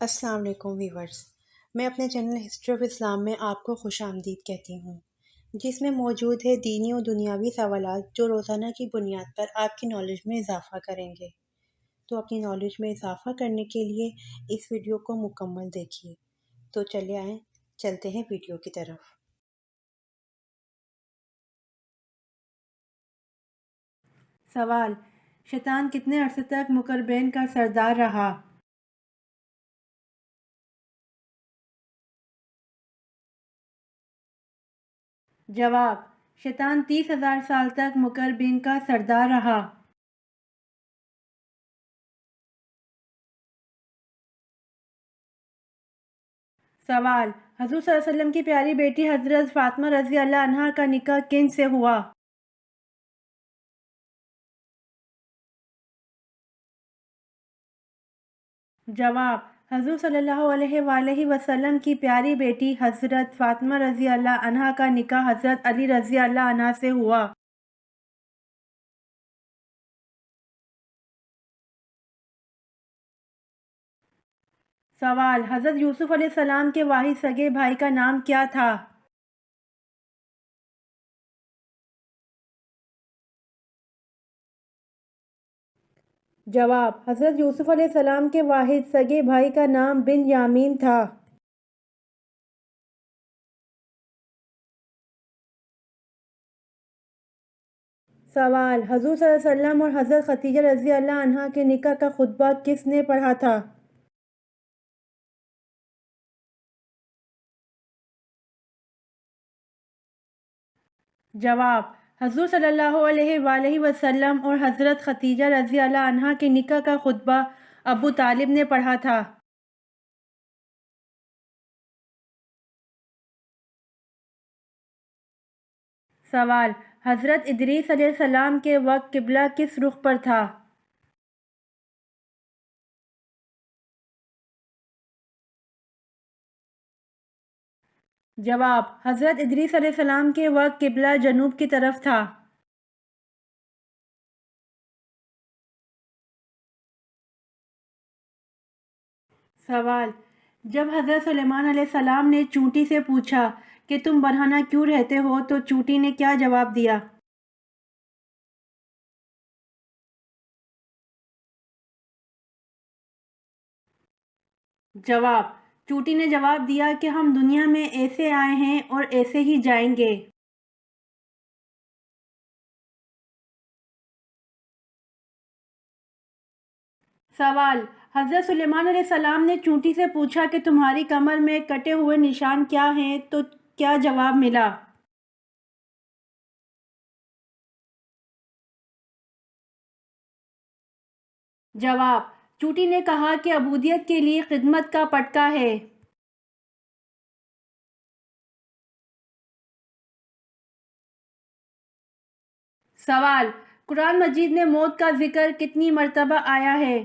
السلام علیکم ویورز، میں اپنے چینل ہسٹری آف اسلام میں آپ کو خوش آمدید کہتی ہوں، جس میں موجود ہے دینی و دنیاوی سوالات جو روزانہ کی بنیاد پر آپ کی نالج میں اضافہ کریں گے۔ تو اپنی نالج میں اضافہ کرنے کے لیے اس ویڈیو کو مکمل دیکھیے۔ تو چلے آئیں، چلتے ہیں ویڈیو کی طرف۔ سوال: شیطان کتنے عرصے تک مقربین کا سردار رہا؟ جواب: شیطان 30,000 سال تک مقربین کا سردار رہا۔ سوال: حضور صلی اللہ علیہ وسلم کی پیاری بیٹی حضرت فاطمہ رضی اللہ عنہا کا نکاح کن سے ہوا؟ جواب: حضور صلی اللہ علیہ وآلہ وسلم کی پیاری بیٹی حضرت فاطمہ رضی اللہ عنہا کا نکاح حضرت علی رضی اللہ عنہ سے ہوا۔ سوال: حضرت یوسف علیہ السلام کے واحد سگے بھائی کا نام کیا تھا؟ جواب: حضرت یوسف علیہ السلام کے واحد سگے بھائی کا نام بن یامین تھا۔ سوال: حضور صلی اللہ علیہ وسلم اور حضرت خدیجہ رضی اللہ عنہا کے نکاح کا خطبہ کس نے پڑھا تھا؟ جواب: حضور صلی اللہ علیہ وآلہ وسلم اور حضرت خدیجہ رضی اللہ عنہا کے نکاح کا خطبہ ابو طالب نے پڑھا تھا۔ سوال: حضرت ادریس علیہ السلام کے وقت قبلہ کس رخ پر تھا؟ جواب: حضرت ادریس علیہ السلام کے وقت قبلہ جنوب کی طرف تھا۔ سوال: جب حضرت سلیمان علیہ السلام نے چونٹی سے پوچھا کہ تم برہنہ کیوں رہتے ہو تو چونٹی نے کیا جواب دیا؟ جواب: چونٹی نے جواب دیا کہ ہم دنیا میں ایسے آئے ہیں اور ایسے ہی جائیں گے۔ سوال: حضرت سلیمان علیہ السلام نے چونٹی سے پوچھا کہ تمہاری کمر میں کٹے ہوئے نشان کیا ہیں تو کیا جواب ملا؟ جواب: چونٹی نے کہا کہ عبودیت کے لیے خدمت کا پٹکا ہے۔ سوال: قرآن مجید میں موت کا ذکر کتنی مرتبہ آیا ہے؟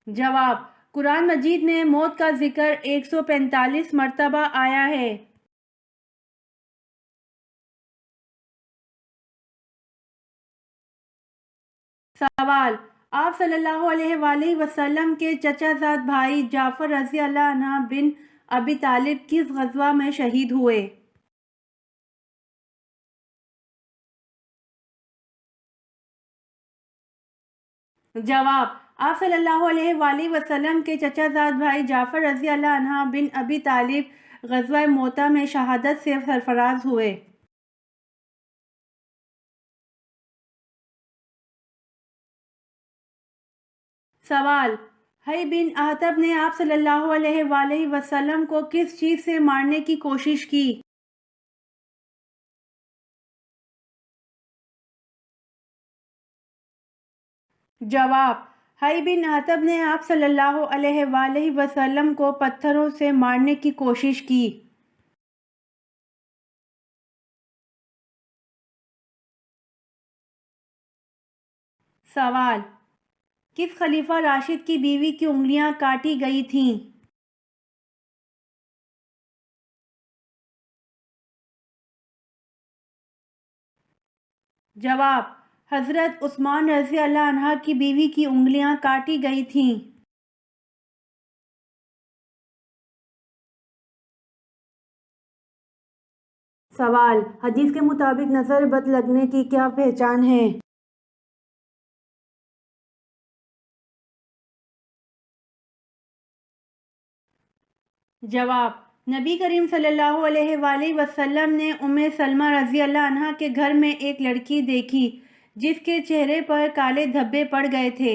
جواب: قرآن مجید میں موت کا ذکر 145 مرتبہ آیا ہے۔ سوال: آپ صلی اللہ علیہ وآلہ وسلم کے چچا زاد بھائی جعفر رضی اللہ عنہ بن ابی طالب کس غزوہ میں شہید ہوئے؟ جواب: آپ صلی اللہ علیہ وآلہ وسلم کے چچا زاد بھائی جعفر رضی اللہ عنہ بن ابی طالب غزوہ موتہ میں شہادت سے سرفراز ہوئے۔ سوال: حی بن احطب نے آپ صلی اللہ علیہ وآلہ وسلم کو کس چیز سے مارنے کی کوشش کی؟ جواب: حی بن احطب نے آپ صلی اللہ علیہ وآلہ وسلم کو پتھروں سے مارنے کی کوشش کی۔ سوال: کس خلیفہ راشد کی بیوی کی انگلیاں کاٹی گئی تھیں؟ جواب: حضرت عثمان رضی اللہ عنہ کی بیوی کی انگلیاں کاٹی گئی تھیں۔ سوال: حدیث کے مطابق نظر بد لگنے کی کیا پہچان ہے؟ جواب: نبی کریم صلی اللہ علیہ وآلہ وسلم نے سلمہ رضی اللہ عنہا کے گھر میں ایک لڑکی دیکھی جس کے چہرے پر کالے دھبے پڑ گئے تھے۔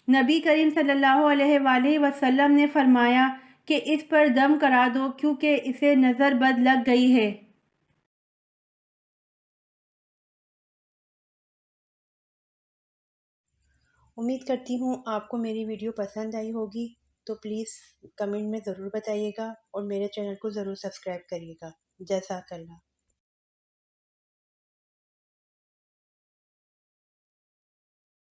نبی کریم صلی اللہ علیہ وآلہ وسلم نے فرمایا کہ اس پر دم کرا دو کیونکہ اسے نظر بد لگ گئی ہے۔ امید کرتی ہوں آپ کو میری ویڈیو پسند آئی ہوگی، تو پلیز کمنٹ میں ضرور بتائیے گا اور میرے چینل کو ضرور سبسکرائب کریے گا۔ جزاک اللہ۔